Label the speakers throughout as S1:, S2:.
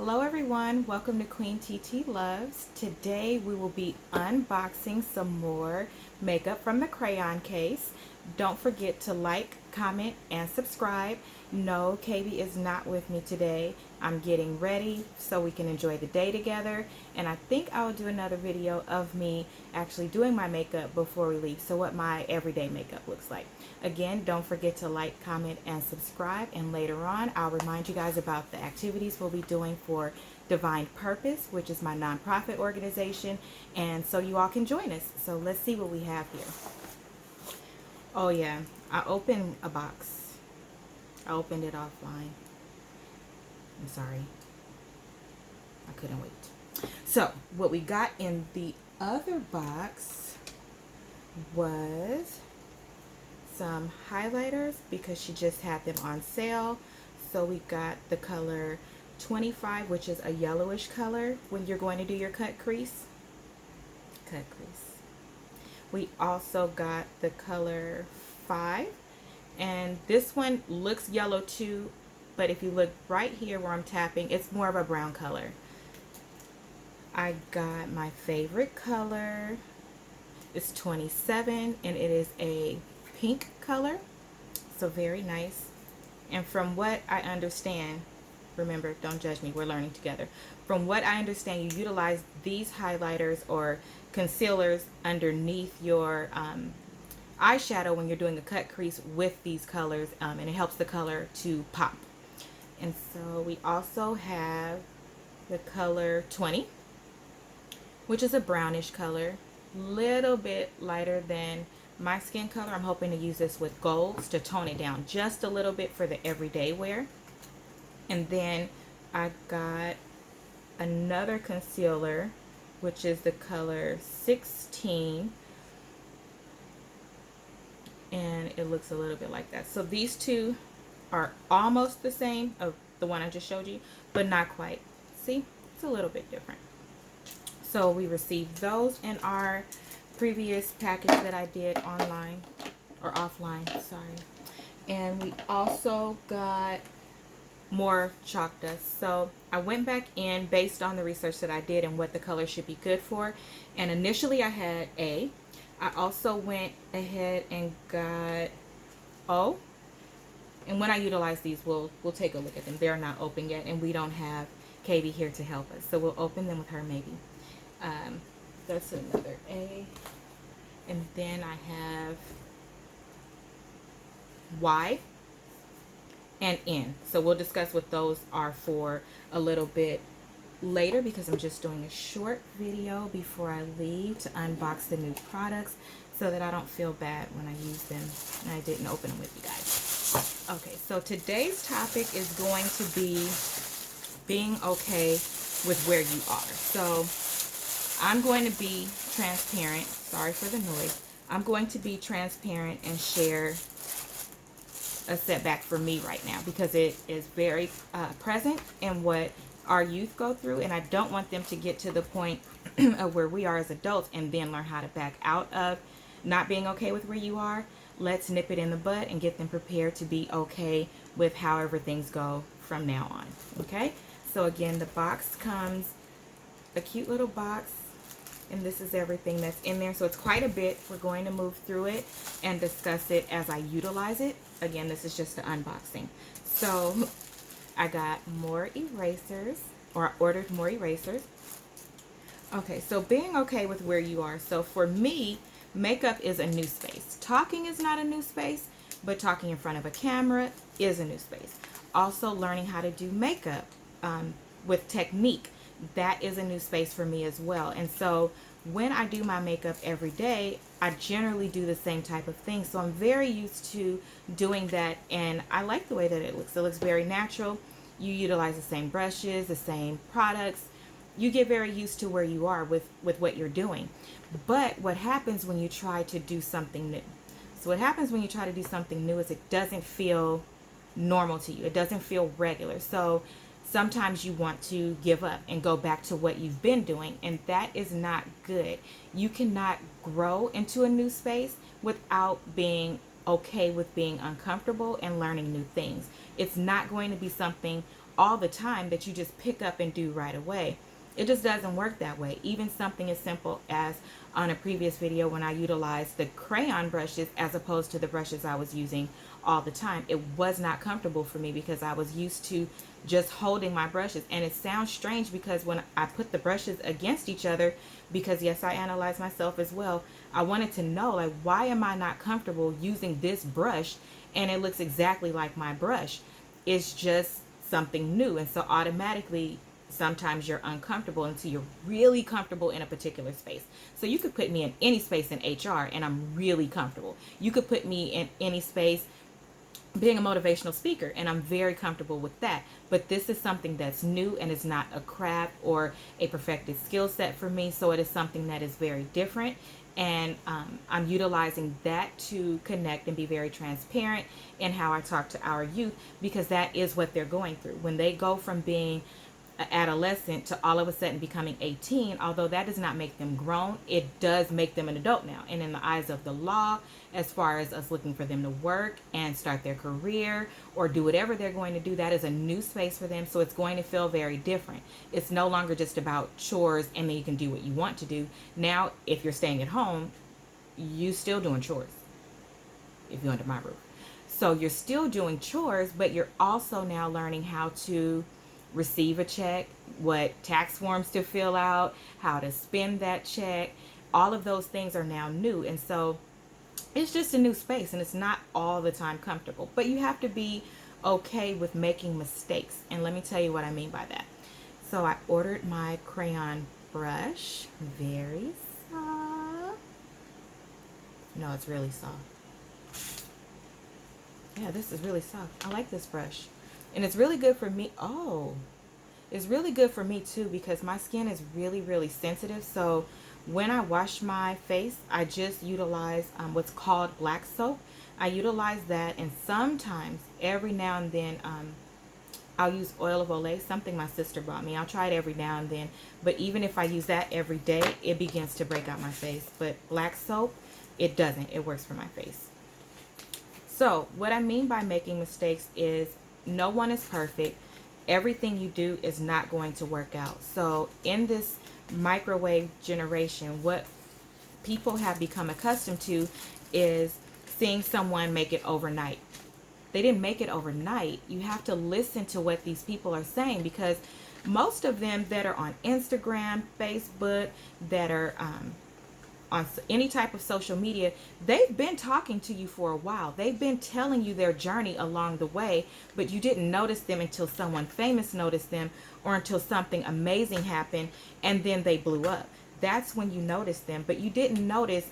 S1: Hello everyone, welcome to Queen Titi Loves. Today we will be unboxing some more makeup from the Crayon case. Don't forget to like, comment, and subscribe. No, KB is not with me today. I'm getting ready so we can enjoy the day together, and I think I will do another video of me actually doing my makeup before we leave, so what my everyday makeup looks like. Again, don't forget to like, comment, and subscribe, and later on I'll remind you guys about the activities we'll be doing for Divine Purpose, which is my nonprofit organization, and so you all can join us. So let's see what we have here. Oh yeah, I opened a box. I opened it offline. I'm sorry. I couldn't wait. So what we got in the other box was some highlighters because she just had them on sale. So we got the color 25, which is a yellowish color when you're going to do your cut crease. We also got the color 5, and this one looks yellow too, but if you look right here where I'm tapping, it's more of a brown color. I got my favorite color. It's 27, and it is a pink color, so very nice. And from what I understand, remember, don't judge me, we're learning together. From what I understand, you utilize these highlighters or concealers underneath your eyeshadow when you're doing a cut crease with these colors, and it helps the color to pop. And so we also have the color 20, which is a brownish color, little bit lighter than my skin color. I'm hoping to use this with golds to tone it down just a little bit for the everyday wear. And then I got another concealer, which is the color 16, and it looks a little bit like that. So these two are almost the same of the one I just showed you, but not quite. See, it's a little bit different. So we received those in our previous package that I did online or offline, sorry. And we also got more chalk dust. So I went back in based on the research that I did and what the color should be good for, and initially I had A. I also went ahead and got O, and when I utilize these, we'll take a look at them. They're not open yet, and we don't have KB here to help us, so we'll open them with her maybe. That's another A, and then I have Y and N. So we'll discuss what those are for a little bit later, because I'm just doing a short video before I leave to unbox the new products so that I don't feel bad when I use them and I didn't open them with you guys. Okay, so today's topic is going to be being okay with where you are. So I'm going to be transparent. Sorry for the noise. I'm going to be transparent and share a setback for me right now, because it is very present in what our youth go through, and I don't want them to get to the point of where we are as adults and then learn how to back out of not being okay with where you are. Let's nip it in the bud and get them prepared to be okay with however things go from now on. Okay, so again, the box comes a cute little box, and this is everything that's in there. So it's quite a bit. We're going to move through it and discuss it as I utilize it. Again, this is just the unboxing. So I got more erasers, or I ordered more erasers. Okay, so being okay with where you are. So for me, makeup is a new space. Talking is not a new space, but talking in front of a camera is a new space. Also, learning how to do makeup with technique, that is a new space for me as well. And so when I do my makeup every day, I generally do the same type of thing. So I'm very used to doing that, and I like the way that it looks. It looks very natural. You utilize the same brushes, the same products. You get very used to where you are with what you're doing. But what happens when you try to do something new? So what happens when you try to do something new is it doesn't feel normal to you. It doesn't feel regular. So sometimes you want to give up and go back to what you've been doing, and that is not good. You cannot grow into a new space without being okay with being uncomfortable and learning new things. It's not going to be something all the time that you just pick up and do right away. It just doesn't work that way. Even something as simple as on a previous video when I utilized the crayon brushes as opposed to the brushes I was using all the time, it was not comfortable for me because I was used to just holding my brushes. And it sounds strange because when I put the brushes against each other, because yes, I analyze myself as well, I wanted to know, like, why am I not comfortable using this brush and it looks exactly like my brush? It's just something new. And so automatically sometimes you're uncomfortable until you're really comfortable in a particular space. So you could put me in any space in HR and I'm really comfortable. You could put me in any space being a motivational speaker and I'm very comfortable with that. But this is something that's new and is not a craft or a perfected skill set for me. So it is something that is very different. And I'm utilizing that to connect and be very transparent in how I talk to our youth, because that is what they're going through. When they go from being an adolescent to all of a sudden becoming 18, although that does not make them grown, it does make them an adult now. And in the eyes of the law, as far as us looking for them to work and start their career or do whatever they're going to do, that is a new space for them. So it's going to feel very different. It's no longer just about chores and then you can do what you want to do. Now, if you're staying at home, you still doing chores if you're under my roof. So you're still doing chores, but you're also now learning how to receive a check, what tax forms to fill out, how to spend that check. All of those things are now new. And so it's just a new space and it's not all the time comfortable. But you have to be okay with making mistakes. And let me tell you what I mean by that. So I ordered my crayon brush. Very soft. No, it's really soft. Yeah, this is really soft. I like this brush. And it's really good for me. Oh, it's really good for me too because my skin is really, really sensitive. So when I wash my face, I just utilize what's called black soap. I utilize that, and sometimes, every now and then, I'll use oil of Olay, something my sister bought me. I'll try it every now and then. But even if I use that every day, it begins to break out my face. But black soap, it doesn't. It works for my face. So what I mean by making mistakes is no one is perfect. Everything you do is not going to work out. So in this microwave generation, what people have become accustomed to is seeing someone make it overnight. They didn't make it overnight. You have to listen to what these people are saying, because most of them that are on Instagram, Facebook, that are on any type of social media, they've been talking to you for a while. They've been telling you their journey along the way, but you didn't notice them until someone famous noticed them or until something amazing happened and then they blew up. That's when you notice them, but you didn't notice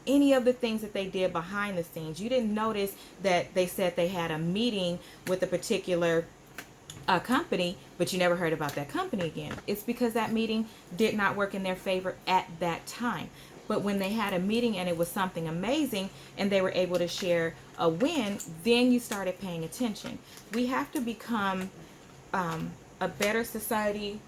S1: any of the things that they did behind the scenes. You didn't notice that they said they had a meeting with a particular company, but you never heard about that company again. It's because that meeting did not work in their favor at that time. But when they had a meeting and it was something amazing and they were able to share a win, then you started paying attention. We have to become a better society.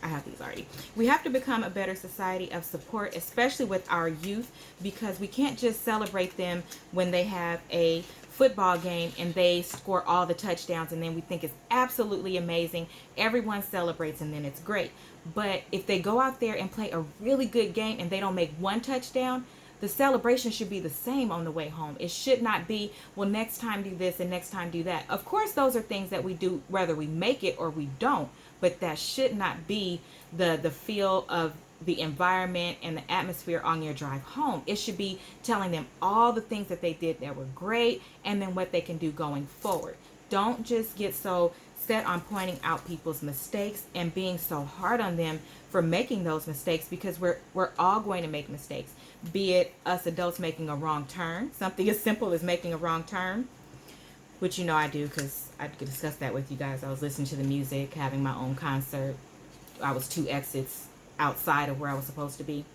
S1: I have these already. We have to become a better society of support, especially with our youth, because we can't just celebrate them when they have a football game and they score all the touchdowns and then we think it's absolutely amazing. Everyone celebrates and then it's great. But if they go out there and play a really good game and they don't make one touchdown, the celebration should be the same on the way home. It should not be, well, next time do this and next time do that. Of course, those are things that we do whether we make it or we don't, but that should not be the feel of the environment and the atmosphere on your drive home. It should be telling them all the things that they did that were great and then what they can do going forward. Don't just get so set on pointing out people's mistakes and being so hard on them for making those mistakes, because we're all going to make mistakes. Be it us adults making a wrong turn, something as simple as making a wrong turn, which you know I do because I could discuss that with you guys. I was listening to the music, having my own concert. I was 2 exits outside of where I was supposed to be.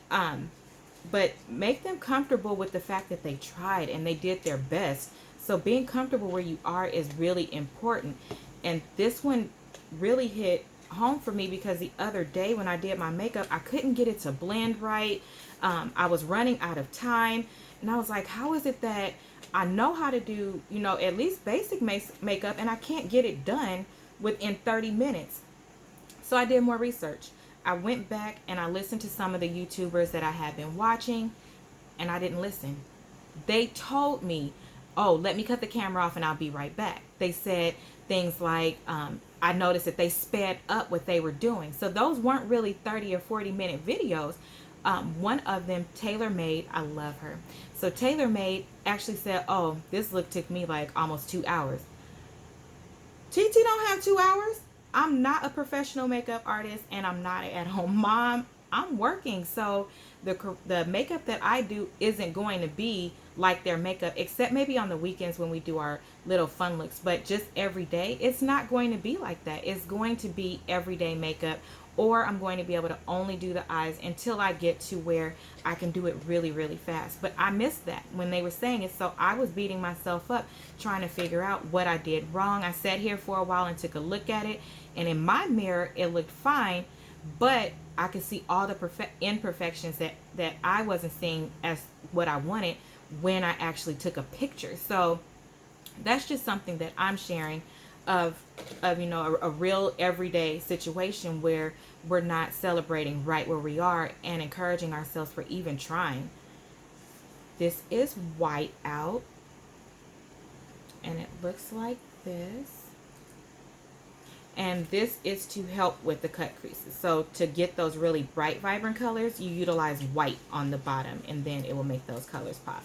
S1: But make them comfortable with the fact that they tried and they did their best. So being comfortable where you are is really important. And this one really hit home for me because the other day when I did my makeup, I couldn't get it to blend right. I was running out of time and I was like, how is it that I know how to do, you know, at least basic makeup and I can't get it done within 30 minutes. So I did more research. I went back and I listened to some of the YouTubers that I had been watching, and I didn't listen. They told me, oh, let me cut the camera off and I'll be right back. They said things like, I noticed that they sped up what they were doing. So those weren't really 30 or 40-minute videos. One of them, Tailor Made, I love her. So Tailor Made actually said, oh, this look took me like almost 2 hours. Titi don't have 2 hours. I'm not a professional makeup artist and I'm not an at-home mom. I'm working, so the makeup that I do isn't going to be like their makeup, except maybe on the weekends when we do our little fun looks. But just every day, it's not going to be like that. It's going to be everyday makeup, or I'm going to be able to only do the eyes until I get to where I can do it really, really fast. But I missed that when they were saying it, so I was beating myself up trying to figure out what I did wrong. I sat here for a while and took a look at it, and in my mirror, it looked fine, but I could see all the imperfections that I wasn't seeing as what I wanted when I actually took a picture. So that's just something that I'm sharing of you know, a real everyday situation where we're not celebrating right where we are and encouraging ourselves for even trying. This is white out, and it looks like this. And this is to help with the cut creases. So to get those really bright, vibrant colors, you utilize white on the bottom, and then it will make those colors pop.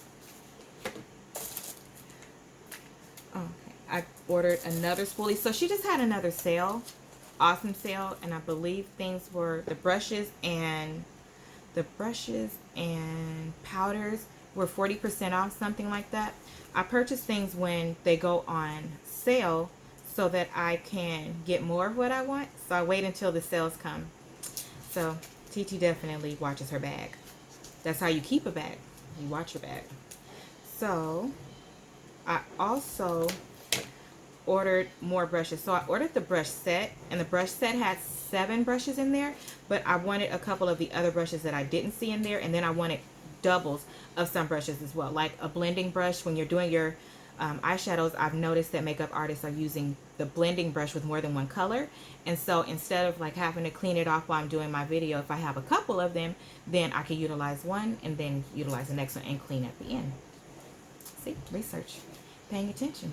S1: Okay, I ordered another spoolie. So she just had another sale, awesome sale, and I believe things were the brushes and powders were 40% off, something like that. I purchase things when they go on sale, so that I can get more of what I want. So I wait until the sales come. So Titi definitely watches her bag. That's how you keep a bag. You watch your bag. So I also ordered more brushes. So I ordered the brush set, and the brush set had 7 brushes in there, but I wanted a couple of the other brushes that I didn't see in there, and then I wanted doubles of some brushes as well, like a blending brush. When you're doing your eyeshadows, I've noticed that makeup artists are using the blending brush with more than one color, and so instead of like having to clean it off while I'm doing my video, if I have a couple of them, then I can utilize one and then utilize the next one and clean at the end. See, research, paying attention.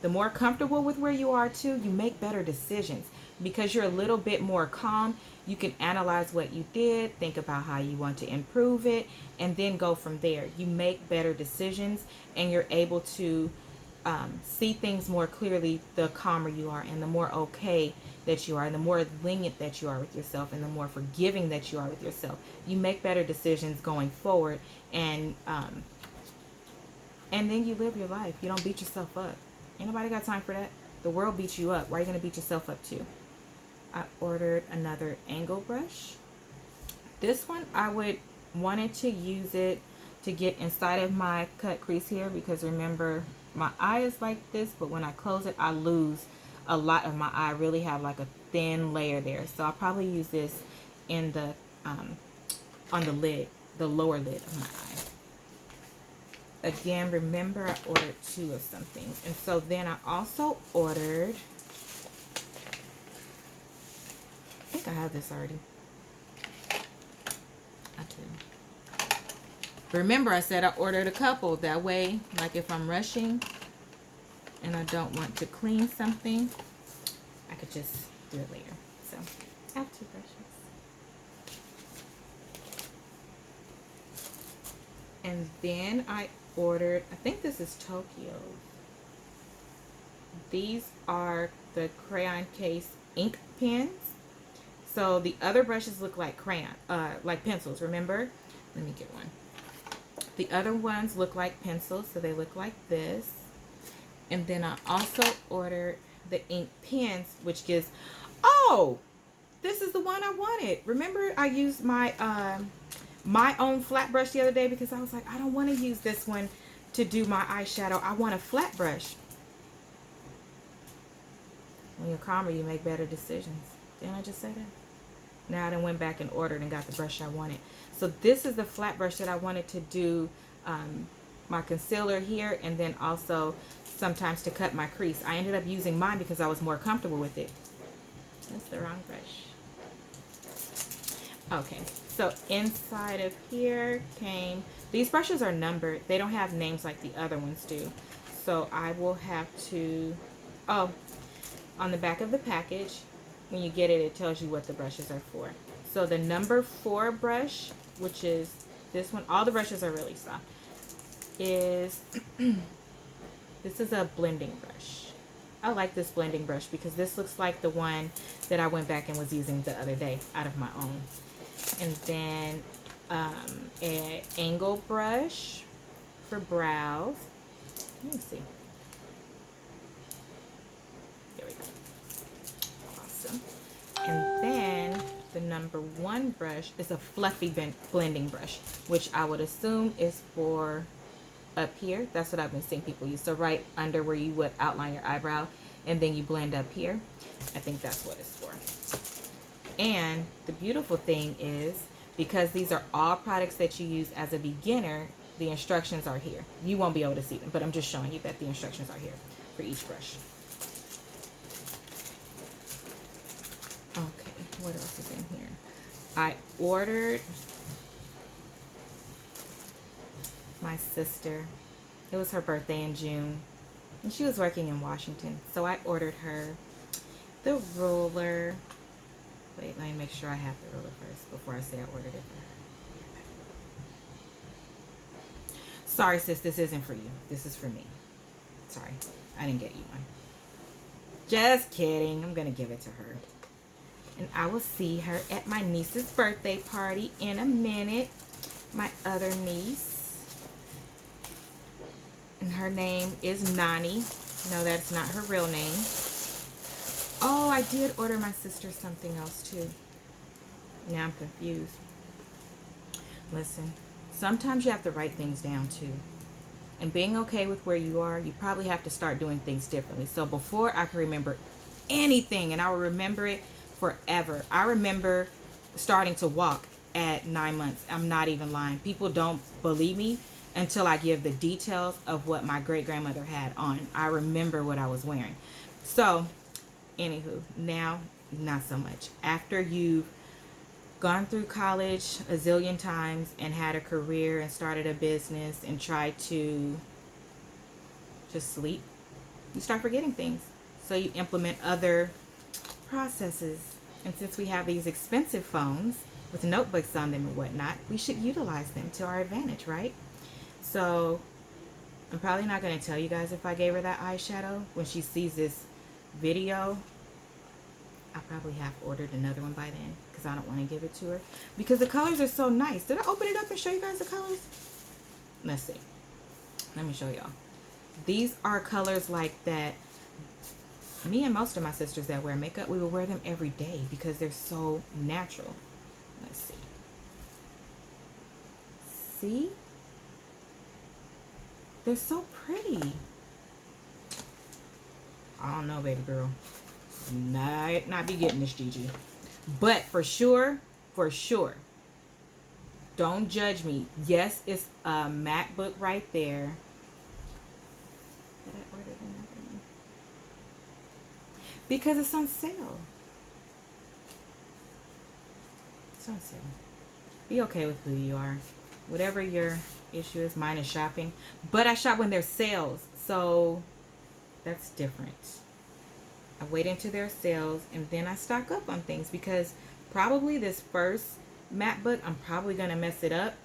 S1: The more comfortable with where you are too, you make better decisions because you're a little bit more calm. You can analyze what you did, think about how you want to improve it, and then go from there. You make better decisions, and you're able to see things more clearly the calmer you are, and the more okay that you are, and the more lenient that you are with yourself, and the more forgiving that you are with yourself. You make better decisions going forward, and then you live your life. You don't beat yourself up. Ain't nobody got time for that. The world beats you up. Why are you going to beat yourself up too? I ordered another angle brush. This one, I wanted to use it to get inside of my cut crease here, because remember, my eye is like this, but when I close it, I lose a lot of my eye. I really have like a thin layer there. So I'll probably use this in the on the lid, the lower lid of my eye. Again, remember, I ordered 2 of something. And so then I also ordered, I think I have this already. I do. Remember, I said I ordered a couple. That way, like if I'm rushing and I don't want to clean something, I could just do it later. So I have 2 brushes. And then I ordered, I think this is Tokyo. These are the Crayon case ink pens. So the other brushes look like crayon, like pencils, remember? Let me get one. The other ones look like pencils, so they look like this. And then I also ordered the ink pens, which gives, oh, this is the one I wanted. Remember, I used my my own flat brush the other day because I was like, I don't want to use this one to do my eyeshadow. I want a flat brush. When you're calmer, you make better decisions. Didn't I just say that? Now I done went back and ordered and got the brush I wanted. So this is the flat brush that I wanted to do my concealer here, and then also sometimes to cut my crease. I ended up using mine because I was more comfortable with it. That's the wrong brush. Okay, so inside of here came, these brushes are numbered. They don't have names like the other ones do. So I will have to, oh, on the back of the package, when you get it, it tells you what the brushes are for. So the number 4 brush, which is this one, all the brushes are really soft, is, this is a blending brush. I like this blending brush because this looks like the one that I went back and was using the other day out of my own. And then an angle brush for brows. Let me see. There we go. Awesome. And then the number 1 brush is a fluffy blending brush, which I would assume is for up here. That's what I've been seeing people use. So right under where you would outline your eyebrow, and then you blend up here. I think that's what it's for. And the beautiful thing is, because these are all products that you use as a beginner, the instructions are here. You won't be able to see them, but I'm just showing you that the instructions are here for each brush. Okay, what else is in here? I ordered my sister, it was her birthday in June, and she was working in Washington, so I ordered her the ruler. Wait, let me make sure I have the ruler first before I say I ordered it for her. Sorry, sis, this isn't for you. This is for me. Sorry, I didn't get you one. Just kidding. I'm going to give it to her. And I will see her at my niece's birthday party in a minute. My other niece. And her name is Nani. No, that's not her real name. Oh, I did order my sister something else too. Now I'm confused. Listen, sometimes you have to write things down too. And being okay with where you are, you probably have to start doing things differently. So before I could remember anything, and I will remember it forever. I remember starting to walk at 9 months. I'm not even lying. People don't believe me until I give the details of what my great-grandmother had on. I remember what I was wearing. So anywho, now not so much. After you've gone through college a zillion times and had a career and started a business and tried to just sleep, you start forgetting things. So you implement other processes. And since we have these expensive phones with notebooks on them and whatnot, we should utilize them to our advantage, right? So I'm probably not going to tell you guys if I gave her that eyeshadow. When she sees this video, I'll probably have ordered another one by then because I don't want to give it to her because the colors are so nice. Did I open it up and show you guys the colors? Let's see. Let me show y'all. These are colors like that. Me and most of my sisters that wear makeup, we will wear them every day because they're so natural. Let's see. See? They're so pretty. I don't know, baby girl. Not be getting this, Gigi. But for sure, don't judge me. Yes, it's a MacBook right there. Did I order another one? Because it's on sale. It's on sale. Be okay with who you are. Whatever your issue is, mine is shopping. But I shop when there's sales. So that's different. I wait until there's sales and then I stock up on things because probably this first MacBook, I'm probably going to mess it up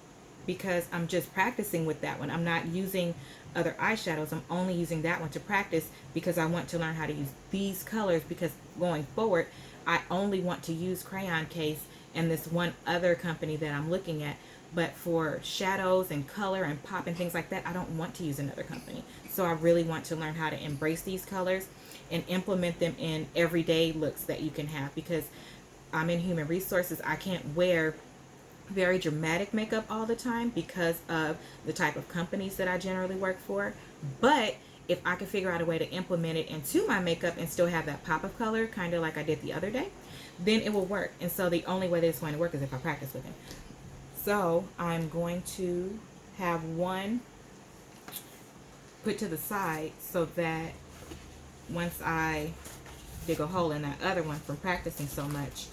S1: because I'm just practicing with that one. I'm not using other eyeshadows. I'm only using that one to practice because I want to learn how to use these colors because going forward, I only want to use Crayon Case and this one other company that I'm looking at. But for shadows and color and pop and things like that, I don't want to use another company. So I really want to learn how to embrace these colors and implement them in everyday looks that you can have because I'm in human resources. I can't wear very dramatic makeup all the time because of the type of companies that I generally work for. But if I can figure out a way to implement it into my makeup and still have that pop of color, kind of like I did the other day, then it will work. And so the only way that it's going to work is if I practice with it. So I'm going to have one put to the side so that once I dig a hole in that other one from practicing so much,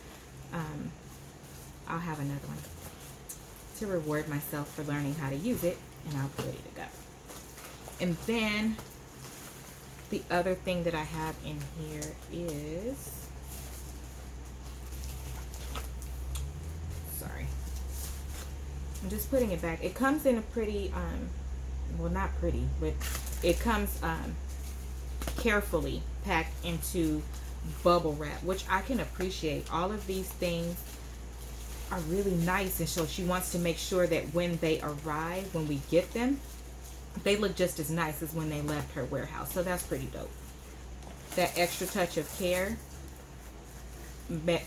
S1: I'll have another one to reward myself for learning how to use it, and I'll be ready to go. And then the other thing that I have in here is, sorry, I'm just putting it back. It comes in a pretty, well, not pretty, but it comes carefully packed into bubble wrap, which I can appreciate. All of these things are really nice, and so she wants to make sure that when they arrive, when we get them, they look just as nice as when they left her warehouse. So that's pretty dope. That extra touch of care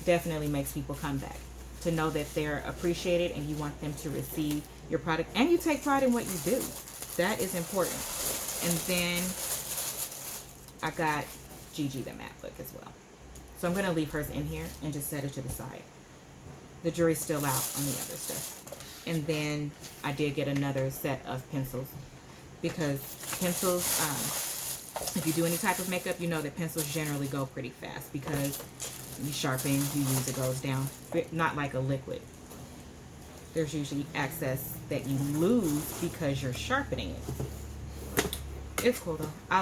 S1: definitely makes people come back, to know that they're appreciated and you want them to receive your product, and you take pride in what you do. That is important. And then I got Gigi the matte book as well. So I'm going to leave hers in here and just set it to the side. The jury's still out on the other stuff. And then I did get another set of pencils, because pencils, if you do any type of makeup, you know that pencils generally go pretty fast, because you sharpen, you use, it goes down. Not like a liquid. There's usually excess that you lose because you're sharpening it. It's cool though. I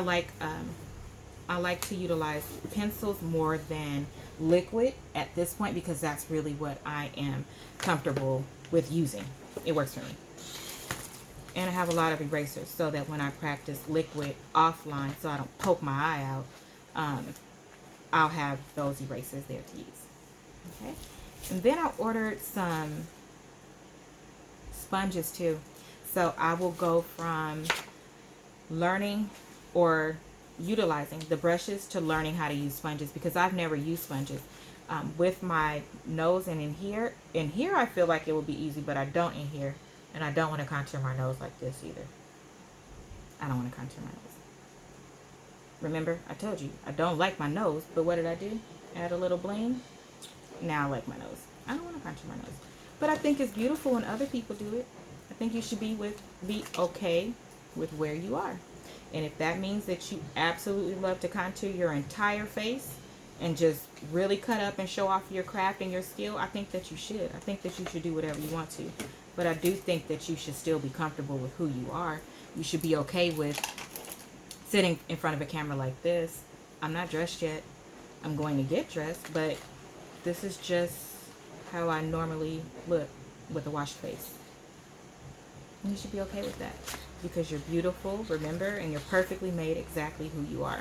S1: like to utilize pencils more than liquid at this point, because that's really what I am comfortable with using. It works for me. And I have a lot of erasers, so that when I practice liquid offline, so I don't poke my eye out, I'll have those erasers there to use. Okay. And then I ordered some sponges too. So I will go from learning or utilizing the brushes to learning how to use sponges, because I've never used sponges. With my nose and in here I feel like it will be easy, but I don't in here. And I don't want to contour my nose like this either. I don't want to contour my nose. Remember, I told you, I don't like my nose, but what did I do? Add a little bling. Now I like my nose. I don't want to contour my nose. But I think it's beautiful when other people do it. I think you should be okay with where you are. And if that means that you absolutely love to contour your entire face and just really cut up and show off your craft and your skill, I think that you should. I think that you should do whatever you want to. But I do think that you should still be comfortable with who you are. You should be okay with sitting in front of a camera like this. I'm not dressed yet. I'm going to get dressed, but this is just how I normally look with a washed face. And you should be okay with that, because you're beautiful, remember, and you're perfectly made exactly who you are.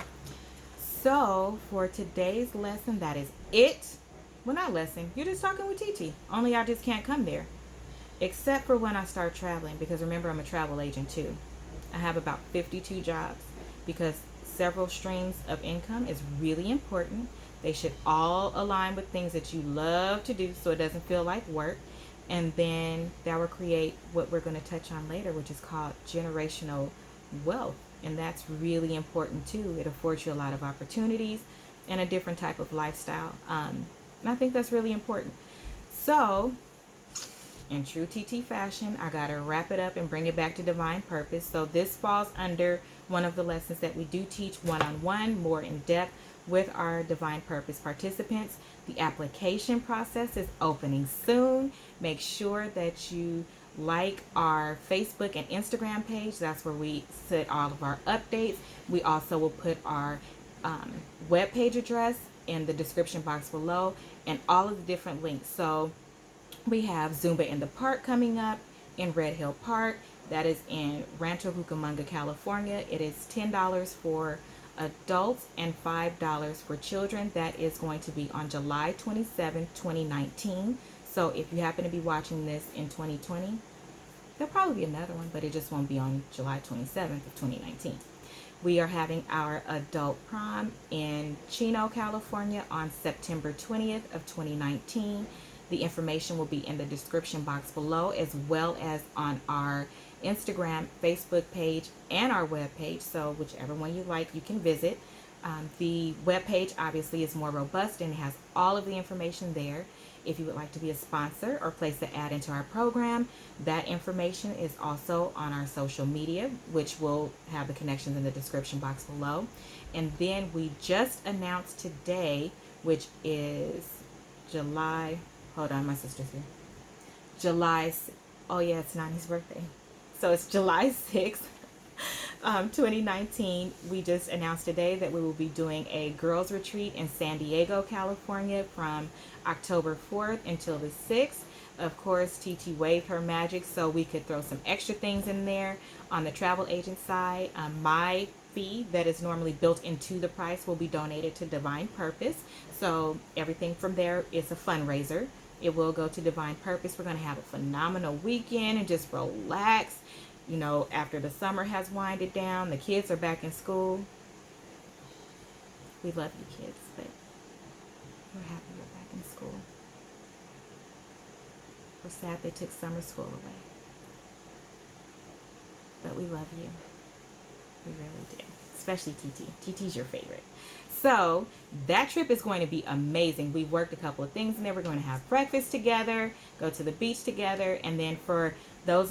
S1: So for today's lesson, that is it. Well, not lesson. You're just talking with Titi. Only I just can't come there. Except for when I start traveling, because remember, I'm a travel agent too. I have about 52 jobs, because several streams of income is really important. They should all align with things that you love to do, so it doesn't feel like work. And then that will create what we're going to touch on later, which is called generational wealth. And that's really important too. It affords you a lot of opportunities and a different type of lifestyle. And I think that's really important. So in true TT fashion, I got to wrap it up and bring it back to divine purpose. So this falls under one of the lessons that we do teach one-on-one, more in depth with our divine purpose participants. The application process is opening soon. Make sure that you like our Facebook and Instagram page. That's where we set all of our updates. We also will put our web page address in the description box below, and all of the different links. So we have Zumba in the Park coming up in Red Hill Park. That is in Rancho Cucamonga, California. It is $10 for adults and $5 for children. That is going to be on July 27, 2019. So if you happen to be watching this in 2020, there'll probably be another one, but it just won't be on July 27th of 2019. We are having our adult prom in Chino, California on September 20th of 2019. The information will be in the description box below, as well as on our Instagram, Facebook page, and our web page. So whichever one you like, you can visit. The web page obviously is more robust and has all of the information there. If you would like to be a sponsor or place an ad into our program, that information is also on our social media, which will have the connections in the description box below. And then we just announced today, which is July, hold on, my sister's here. Oh yeah, it's Nani's birthday. So it's July 6th, 2019. We just announced today that we will be doing a girls retreat in San Diego, California from October 4th until the 6th. Of course, Titi waived her magic so we could throw some extra things in there on the travel agent side. My fee that is normally built into the price will be donated to Divine Purpose. So everything from there is a fundraiser. It will go to Divine Purpose. We're going to have a phenomenal weekend and just relax. You know, after the summer has winded down, the kids are back in school. We love you kids, but we're happy you're back in school. We're sad they took summer school away. But we love you. We really do. Especially Titi. Titi's your favorite. So that trip is going to be amazing. We worked a couple of things in there. We're going to have breakfast together, go to the beach together, and then for those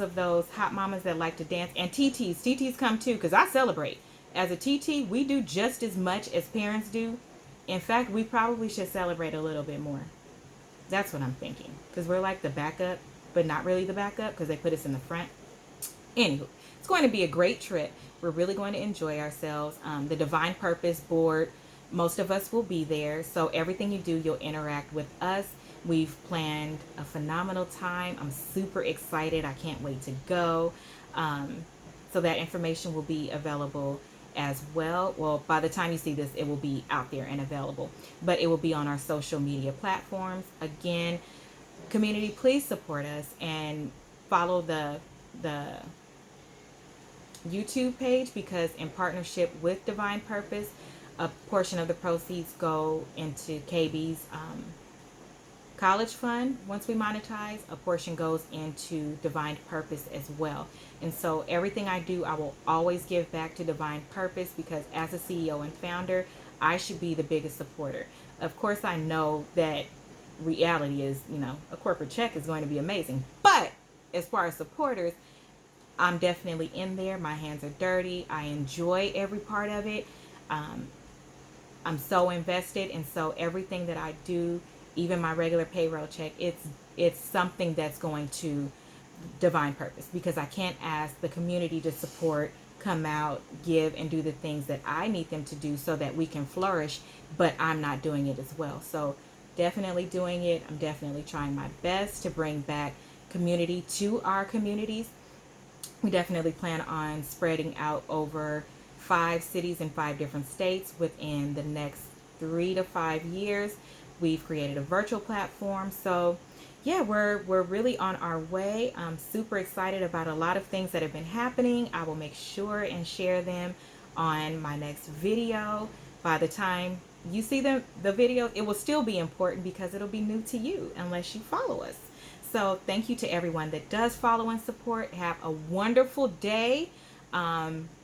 S1: hot mamas that like to dance, and TTs come too, because I celebrate. As a TT, we do just as much as parents do. In fact, we probably should celebrate a little bit more. That's what I'm thinking, because we're like the backup, but not really the backup because they put us in the front. Anywho, it's going to be a great trip. We're really going to enjoy ourselves. The Divine Purpose board, most of us will be there. So everything you do, you'll interact with us. We've planned a phenomenal time. I'm super excited. I can't wait to go. So that information will be available as well. Well, by the time you see this, it will be out there and available. But it will be on our social media platforms. Again, community, please support us and follow the YouTube page, because in partnership with Divine Purpose, a portion of the proceeds go into KB's college fund. Once we monetize, a portion goes into Divine Purpose as well. And so everything I do, I will always give back to Divine Purpose, because as a CEO and founder, I should be the biggest supporter. Of course, I know that reality is, you know, a corporate check is going to be amazing. But as far as supporters, I'm definitely in there. My hands are dirty. I enjoy every part of it. I'm so invested, and so everything that I do, even my regular payroll check, it's something that's going to Divine Purpose, because I can't ask the community to support, come out, give, and do the things that I need them to do so that we can flourish, but I'm not doing it as well. So definitely doing it. I'm definitely trying my best to bring back community to our communities. We definitely plan on spreading out over 5 cities in 5 different states within the next 3 to 5 years. We've created a virtual platform. So yeah, we're really on our way. I'm super excited about a lot of things that have been happening. I will make sure and share them on my next video. By the time you see the video, it will still be important because it'll be new to you unless you follow us. So thank you to everyone that does follow and support. Have a wonderful day.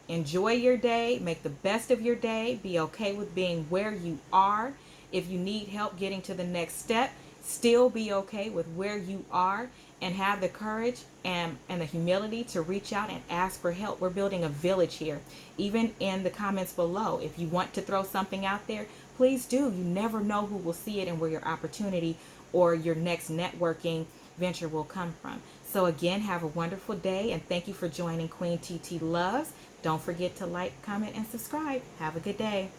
S1: Enjoy your day. Make the best of your day. Be okay with being where you are. If you need help getting to the next step, still be okay with where you are, and have the courage and the humility to reach out and ask for help. We're building a village here. Even in the comments below, if you want to throw something out there, please do. You never know who will see it and where your opportunity or your next networking venture will come from. So again, have a wonderful day, and thank you for joining Queen Titi Loves. Don't forget to like, comment, and subscribe. Have a good day.